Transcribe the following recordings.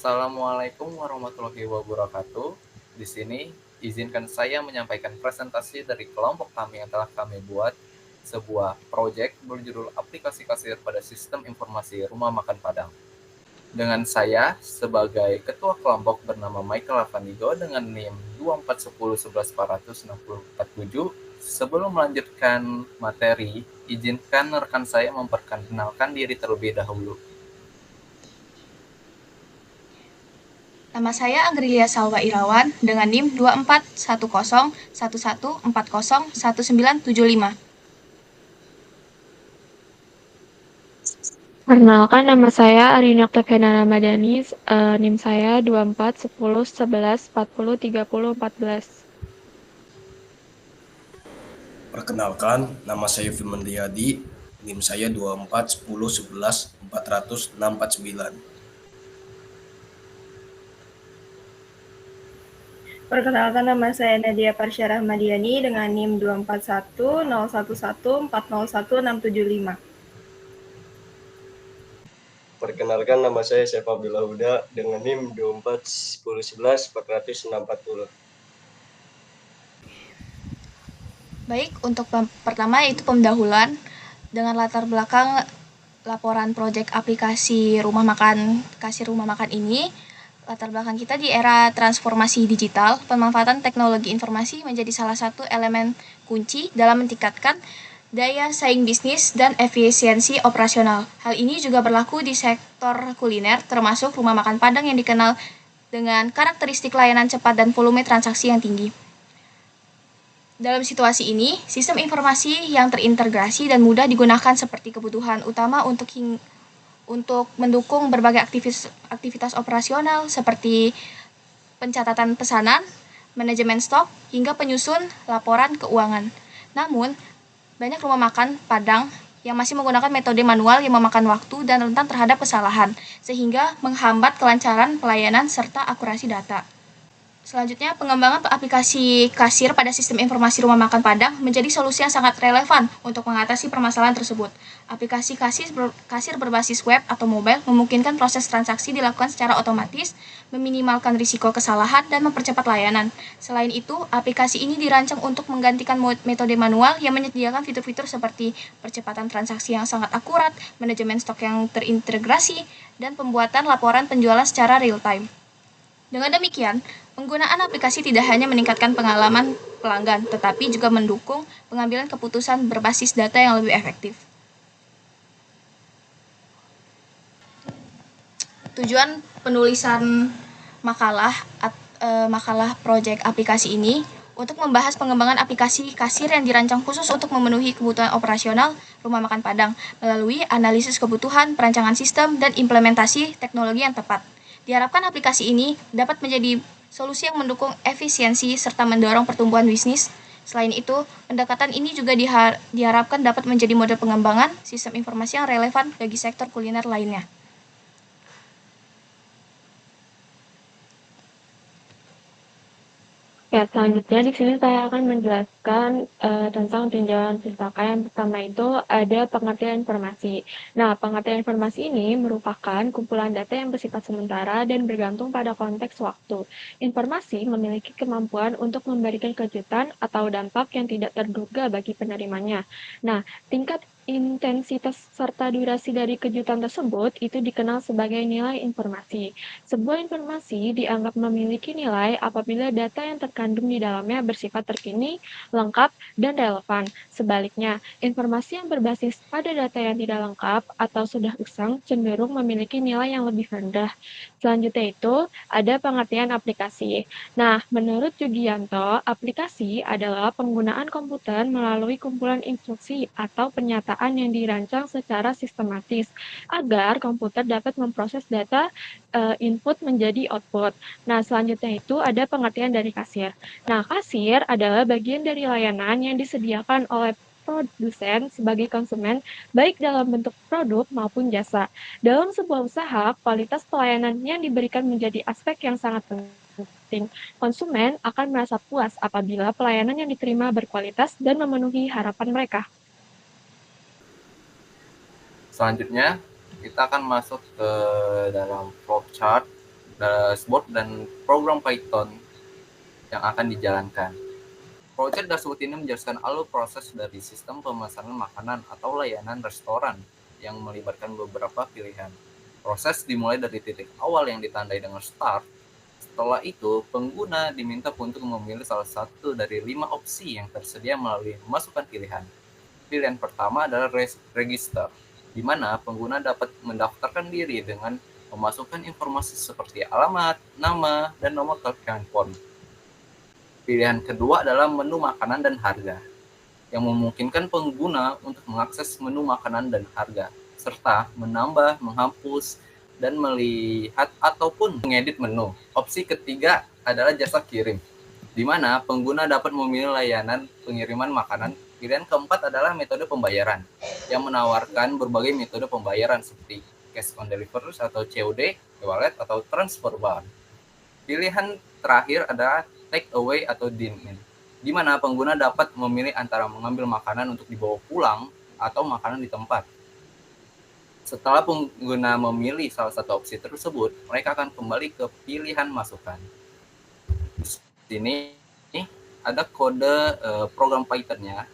Assalamualaikum warahmatullahi wabarakatuh. Di sini izinkan saya menyampaikan presentasi dari kelompok kami yang telah kami buat sebuah proyek berjudul aplikasi kasir pada sistem informasi rumah makan Padang. Dengan saya sebagai ketua kelompok bernama Michael Avandigo dengan NIM 2410114647. Sebelum melanjutkan materi, izinkan rekan saya memperkenalkan diri terlebih dahulu. Nama saya Anggelia Salwa Irawan dengan NIM 241011401975. Perkenalkan, nama saya Arina Octaviana Ramadhani, NIM saya 241011403014. Perkenalkan, nama saya Firman Riyadi, NIM saya 241011400649. Perkenalkan, nama saya Nadia Parsya Rahmadiani dengan NIM 241011401675. Perkenalkan, nama saya Syef Abdullah Huda dengan NIM 241011400640. Baik, untuk pertama yaitu pendahuluan dengan latar belakang laporan proyek aplikasi kasir rumah makan ini. Latar belakang kita di era transformasi digital, pemanfaatan teknologi informasi menjadi salah satu elemen kunci dalam meningkatkan daya saing bisnis dan efisiensi operasional. Hal ini juga berlaku di sektor kuliner, termasuk rumah makan Padang yang dikenal dengan karakteristik layanan cepat dan volume transaksi yang tinggi. Dalam situasi ini, sistem informasi yang terintegrasi dan mudah digunakan seperti kebutuhan utama untuk mendukung berbagai aktivitas operasional seperti pencatatan pesanan, manajemen stok, hingga penyusun laporan keuangan. Namun, banyak rumah makan Padang yang masih menggunakan metode manual yang memakan waktu dan rentan terhadap kesalahan, sehingga menghambat kelancaran pelayanan serta akurasi data. Selanjutnya, pengembangan aplikasi kasir pada sistem informasi rumah makan Padang menjadi solusi yang sangat relevan untuk mengatasi permasalahan tersebut. Aplikasi kasir berbasis web atau mobile memungkinkan proses transaksi dilakukan secara otomatis, meminimalkan risiko kesalahan, dan mempercepat layanan. Selain itu, aplikasi ini dirancang untuk menggantikan metode manual yang menyediakan fitur-fitur seperti percepatan transaksi yang sangat akurat, manajemen stok yang terintegrasi, dan pembuatan laporan penjualan secara real-time. Dengan demikian, penggunaan aplikasi tidak hanya meningkatkan pengalaman pelanggan, tetapi juga mendukung pengambilan keputusan berbasis data yang lebih efektif. Tujuan penulisan makalah proyek aplikasi ini untuk membahas pengembangan aplikasi kasir yang dirancang khusus untuk memenuhi kebutuhan operasional rumah makan Padang melalui analisis kebutuhan, perancangan sistem, dan implementasi teknologi yang tepat. Diharapkan aplikasi ini dapat menjadi solusi yang mendukung efisiensi serta mendorong pertumbuhan bisnis. Selain itu, pendekatan ini juga diharapkan dapat menjadi model pengembangan sistem informasi yang relevan bagi sektor kuliner lainnya. Ya, selanjutnya di sini saya akan menjelaskan tentang tinjauan pustaka. Yang pertama itu ada pengertian informasi. Nah, pengertian informasi ini merupakan kumpulan data yang bersifat sementara dan bergantung pada konteks waktu. Informasi memiliki kemampuan untuk memberikan kejutan atau dampak yang tidak terduga bagi penerimanya. Nah, tingkat intensitas serta durasi dari kejutan tersebut itu dikenal sebagai nilai informasi. Sebuah informasi dianggap memiliki nilai apabila data yang terkandung di dalamnya bersifat terkini, lengkap, dan relevan. Sebaliknya, informasi yang berbasis pada data yang tidak lengkap atau sudah usang cenderung memiliki nilai yang lebih rendah. Selanjutnya itu ada pengertian aplikasi. Nah, menurut Jugianto, aplikasi adalah penggunaan komputer melalui kumpulan instruksi atau penyataan yang dirancang secara sistematis agar komputer dapat memproses data input menjadi output. Nah, selanjutnya itu ada pengertian dari kasir. Nah, kasir adalah bagian dari layanan yang disediakan oleh produsen sebagai konsumen, baik dalam bentuk produk maupun jasa. Dalam sebuah usaha, kualitas pelayanan yang diberikan menjadi aspek yang sangat penting. Konsumen akan merasa puas apabila pelayanan yang diterima berkualitas dan memenuhi harapan mereka. Selanjutnya, kita akan masuk ke dalam flowchart dashboard dan program Python yang akan dijalankan. Project dashboard ini menjelaskan alur proses dari sistem pemesanan makanan atau layanan restoran yang melibatkan beberapa pilihan. Proses dimulai dari titik awal yang ditandai dengan start. Setelah itu, pengguna diminta untuk memilih salah satu dari 5 opsi yang tersedia melalui memasukkan pilihan. Pilihan pertama adalah register, di mana pengguna dapat mendaftarkan diri dengan memasukkan informasi seperti alamat, nama, dan nomor telepon handphone. Pilihan kedua adalah menu makanan dan harga, yang memungkinkan pengguna untuk mengakses menu makanan dan harga, serta menambah, menghapus, dan melihat ataupun mengedit menu. Opsi ketiga adalah jasa kirim, di mana pengguna dapat memilih layanan pengiriman makanan. Pilihan keempat adalah metode pembayaran, yang menawarkan berbagai metode pembayaran seperti cash on delivery atau COD, e-wallet, atau transfer bar. Pilihan terakhir adalah take away atau dine-in, di mana pengguna dapat memilih antara mengambil makanan untuk dibawa pulang atau makanan di tempat. Setelah pengguna memilih salah satu opsi tersebut, mereka akan kembali ke pilihan masukan. Di sini ada kode program Python-nya.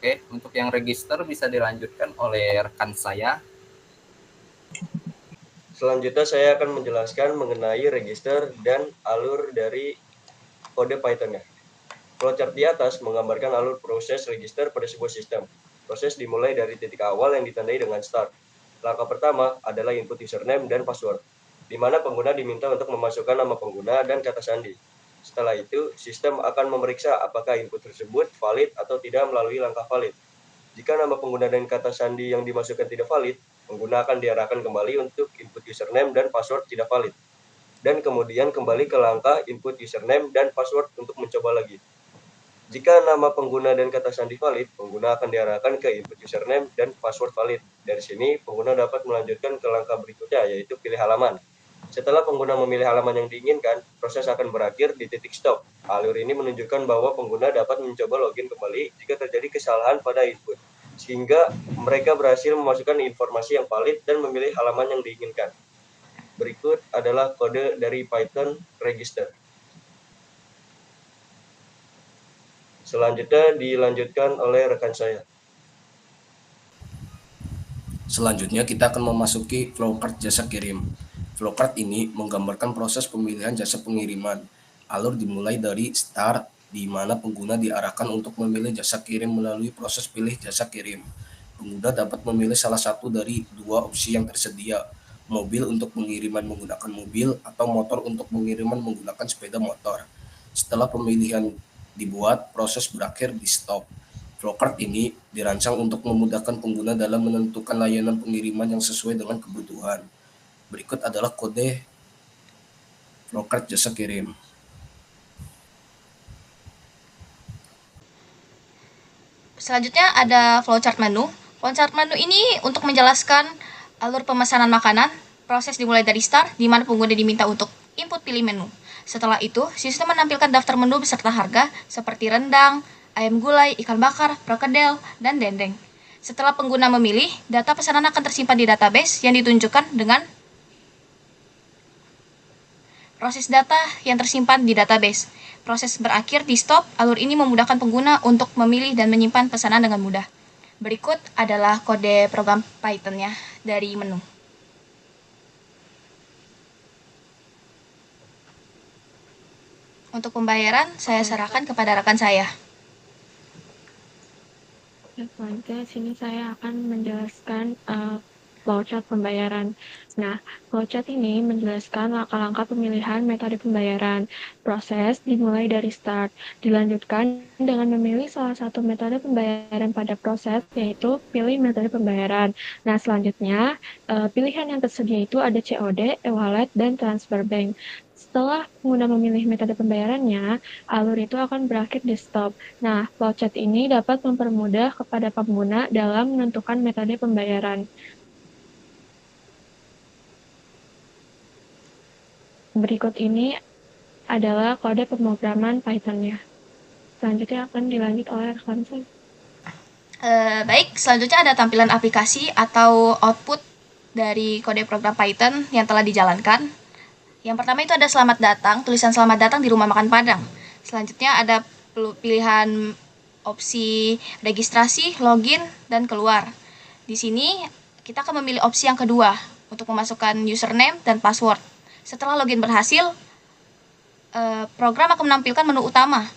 Oke, untuk yang register bisa dilanjutkan oleh rekan saya. Selanjutnya saya akan menjelaskan mengenai register dan alur dari kode Python-nya. Flowchart di atas menggambarkan alur proses register pada sebuah sistem. Proses dimulai dari titik awal yang ditandai dengan start. Langkah pertama adalah input username dan password, di mana pengguna diminta untuk memasukkan nama pengguna dan kata sandi. Setelah itu, sistem akan memeriksa apakah input tersebut valid atau tidak melalui langkah valid. Jika nama pengguna dan kata sandi yang dimasukkan tidak valid, pengguna akan diarahkan kembali untuk input username dan password tidak valid. Dan kemudian kembali ke langkah input username dan password untuk mencoba lagi. Jika nama pengguna dan kata sandi valid, pengguna akan diarahkan ke input username dan password valid. Dari sini, pengguna dapat melanjutkan ke langkah berikutnya, yaitu pilih halaman. Setelah pengguna memilih halaman yang diinginkan, proses akan berakhir di titik stop. Alur ini menunjukkan bahwa pengguna dapat mencoba login kembali jika terjadi kesalahan pada input, sehingga mereka berhasil memasukkan informasi yang valid dan memilih halaman yang diinginkan. Berikut adalah kode dari Python register. Selanjutnya dilanjutkan oleh rekan saya. Selanjutnya kita akan memasuki flowchart jasa kirim. Flowchart ini menggambarkan proses pemilihan jasa pengiriman. Alur dimulai dari start, di mana pengguna diarahkan untuk memilih jasa kirim melalui proses pilih jasa kirim. Pengguna dapat memilih salah satu dari 2 opsi yang tersedia, mobil untuk pengiriman menggunakan mobil atau motor untuk pengiriman menggunakan sepeda motor. Setelah pemilihan dibuat, proses berakhir di stop. Flowchart ini dirancang untuk memudahkan pengguna dalam menentukan layanan pengiriman yang sesuai dengan kebutuhan. Berikut adalah kode flowchart jasa kirim. Selanjutnya ada flowchart menu. Flowchart menu ini untuk menjelaskan alur pemesanan makanan. Proses dimulai dari start, di mana pengguna diminta untuk input pilih menu. Setelah itu, sistem menampilkan daftar menu beserta harga seperti rendang, ayam gulai, ikan bakar, perkedel, dan dendeng. Setelah pengguna memilih, data pesanan akan tersimpan di database yang ditunjukkan dengan proses data yang tersimpan di database. Proses berakhir di stop. Alur ini memudahkan pengguna untuk memilih dan menyimpan pesanan dengan mudah. Berikut adalah kode program Python-nya dari menu. Untuk pembayaran, saya serahkan kepada rekan saya. Selanjutnya sini saya akan menjelaskan flowchart pembayaran. Nah, flowchart ini menjelaskan langkah-langkah pemilihan metode pembayaran. Proses dimulai dari start, dilanjutkan dengan memilih salah satu metode pembayaran pada proses, yaitu pilih metode pembayaran. Nah, selanjutnya pilihan yang tersedia itu ada COD, e-wallet, dan transfer bank. Setelah pengguna memilih metode pembayarannya, alur itu akan berakhir di stop. Nah, flowchart ini dapat mempermudah kepada pengguna dalam menentukan metode pembayaran. Berikut ini adalah kode pemrograman Python-nya. Selanjutnya akan dilanjut oleh rekan saya. Baik, selanjutnya ada tampilan aplikasi atau output dari kode program Python yang telah dijalankan. Yang pertama itu ada selamat datang, tulisan selamat datang di rumah makan Padang. Selanjutnya ada pilihan opsi registrasi, login, dan keluar. Di sini kita akan memilih opsi yang kedua untuk memasukkan username dan password. Setelah login berhasil, program akan menampilkan menu utama.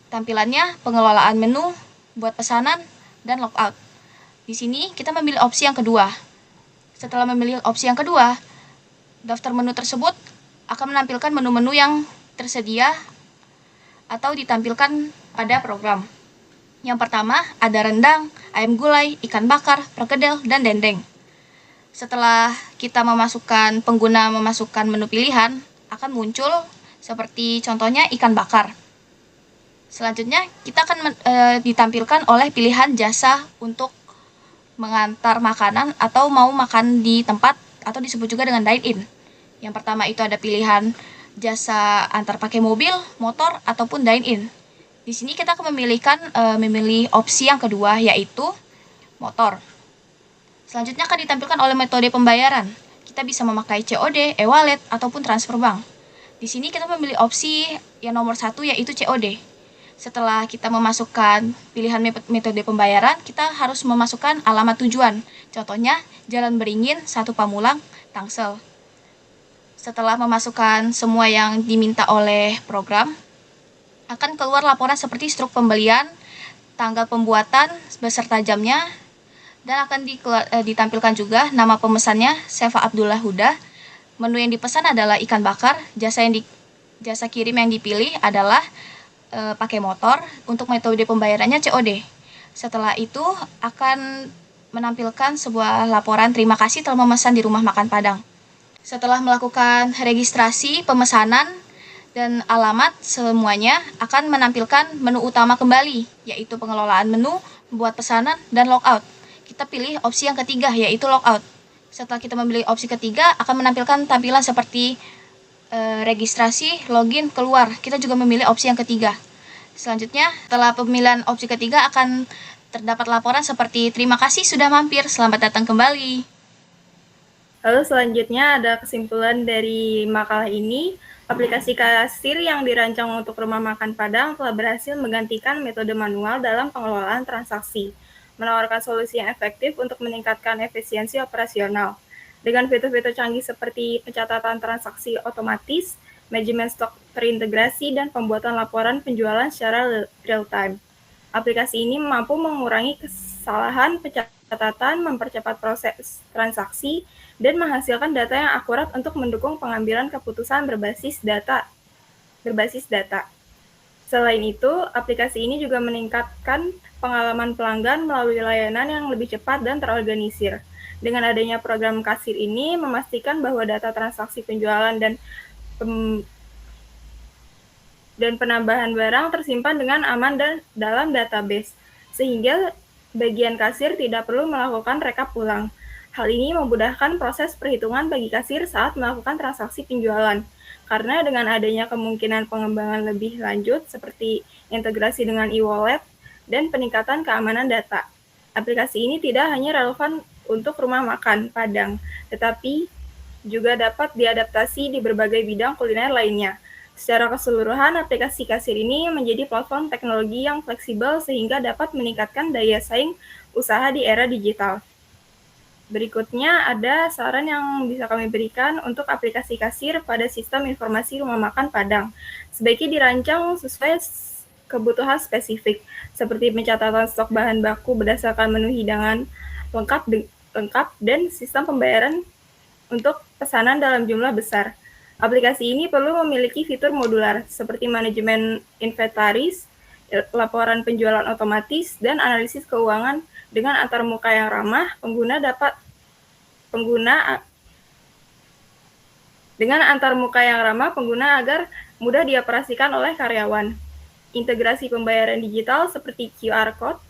Tampilannya pengelolaan menu, buat pesanan, dan logout. Di sini kita memilih opsi yang kedua. Setelah memilih opsi yang kedua, daftar menu tersebut akan menampilkan menu-menu yang tersedia atau ditampilkan pada program. Yang pertama ada rendang, ayam gulai, ikan bakar, perkedel, dan dendeng. Setelah pengguna memasukkan menu pilihan, akan muncul seperti contohnya ikan bakar. Selanjutnya kita akan ditampilkan oleh pilihan jasa untuk mengantar makanan atau mau makan di tempat atau disebut juga dengan dine-in. Yang pertama itu ada pilihan jasa antar pakai mobil, motor, ataupun dine-in. Di sini kita akan memilih opsi yang kedua yaitu motor. Selanjutnya akan ditampilkan oleh metode pembayaran. Kita bisa memakai COD, e-wallet, ataupun transfer bank. Di sini kita memilih opsi yang nomor 1 yaitu COD. Setelah kita memasukkan pilihan metode pembayaran, kita harus memasukkan alamat tujuan. Contohnya, Jalan Beringin, 1 Pamulang, Tangsel. Setelah memasukkan semua yang diminta oleh program, akan keluar laporan seperti struk pembelian, tanggal pembuatan, beserta jamnya, dan akan ditampilkan juga nama pemesannya, Seva Abdullah Huda. Menu yang dipesan adalah ikan bakar, jasa kirim yang dipilih adalah pakai motor, untuk metode pembayarannya COD. Setelah itu akan menampilkan sebuah laporan terima kasih telah memesan di rumah makan Padang. Setelah melakukan registrasi, pemesanan, dan alamat semuanya akan menampilkan menu utama kembali, yaitu pengelolaan menu, buat pesanan, dan logout. Kita pilih opsi yang ketiga, yaitu logout. Setelah kita memilih opsi ketiga, akan menampilkan tampilan seperti registrasi, login, keluar. Kita juga memilih opsi yang ketiga. Selanjutnya, setelah pemilihan opsi ketiga akan terdapat laporan seperti terima kasih sudah mampir, selamat datang kembali. Lalu selanjutnya ada kesimpulan dari makalah ini. Aplikasi kasir yang dirancang untuk rumah makan Padang telah berhasil menggantikan metode manual dalam pengelolaan transaksi, menawarkan solusi yang efektif untuk meningkatkan efisiensi operasional. Dengan fitur-fitur canggih seperti pencatatan transaksi otomatis, manajemen stok terintegrasi, dan pembuatan laporan penjualan secara real-time. Aplikasi ini mampu mengurangi kesalahan pencatatan, mempercepat proses transaksi, dan menghasilkan data yang akurat untuk mendukung pengambilan keputusan berbasis data. Selain itu, aplikasi ini juga meningkatkan pengalaman pelanggan melalui layanan yang lebih cepat dan terorganisir. Dengan adanya program kasir ini, memastikan bahwa data transaksi penjualan dan penambahan barang tersimpan dengan aman dan dalam database, sehingga bagian kasir tidak perlu melakukan rekap ulang. Hal ini memudahkan proses perhitungan bagi kasir saat melakukan transaksi penjualan, karena dengan adanya kemungkinan pengembangan lebih lanjut seperti integrasi dengan e-wallet dan peningkatan keamanan data. Aplikasi ini tidak hanya relevan untuk rumah makan Padang, tetapi juga dapat diadaptasi di berbagai bidang kuliner lainnya. Secara keseluruhan, aplikasi kasir ini menjadi platform teknologi yang fleksibel sehingga dapat meningkatkan daya saing usaha di era digital. Berikutnya ada saran yang bisa kami berikan untuk aplikasi kasir pada sistem informasi rumah makan Padang. Sebaiknya dirancang sesuai kebutuhan spesifik, seperti pencatatan stok bahan baku berdasarkan menu hidangan lengkap dan sistem pembayaran untuk pesanan dalam jumlah besar. Aplikasi ini perlu memiliki fitur modular seperti manajemen inventaris, laporan penjualan otomatis, dan analisis keuangan dengan antarmuka yang ramah. Pengguna agar mudah dioperasikan oleh karyawan. Integrasi pembayaran digital seperti QR Code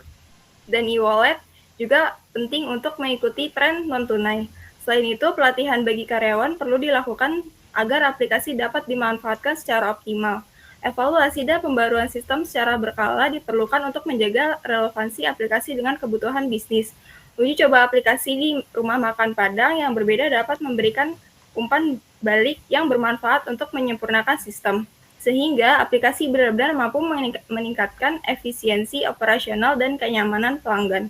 dan e-wallet juga penting untuk mengikuti tren non-tunai. Selain itu, pelatihan bagi karyawan perlu dilakukan agar aplikasi dapat dimanfaatkan secara optimal. Evaluasi dan pembaruan sistem secara berkala diperlukan untuk menjaga relevansi aplikasi dengan kebutuhan bisnis. Uji coba aplikasi di rumah makan Padang yang berbeda dapat memberikan umpan balik yang bermanfaat untuk menyempurnakan sistem, sehingga aplikasi benar-benar mampu meningkatkan efisiensi operasional dan kenyamanan pelanggan.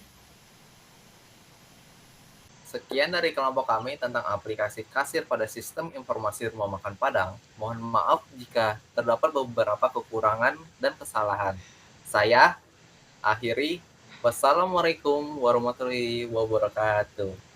Sekian dari kelompok kami tentang aplikasi kasir pada sistem informasi rumah makan Padang. Mohon maaf jika terdapat beberapa kekurangan dan kesalahan. Saya akhiri. Wassalamualaikum warahmatullahi wabarakatuh.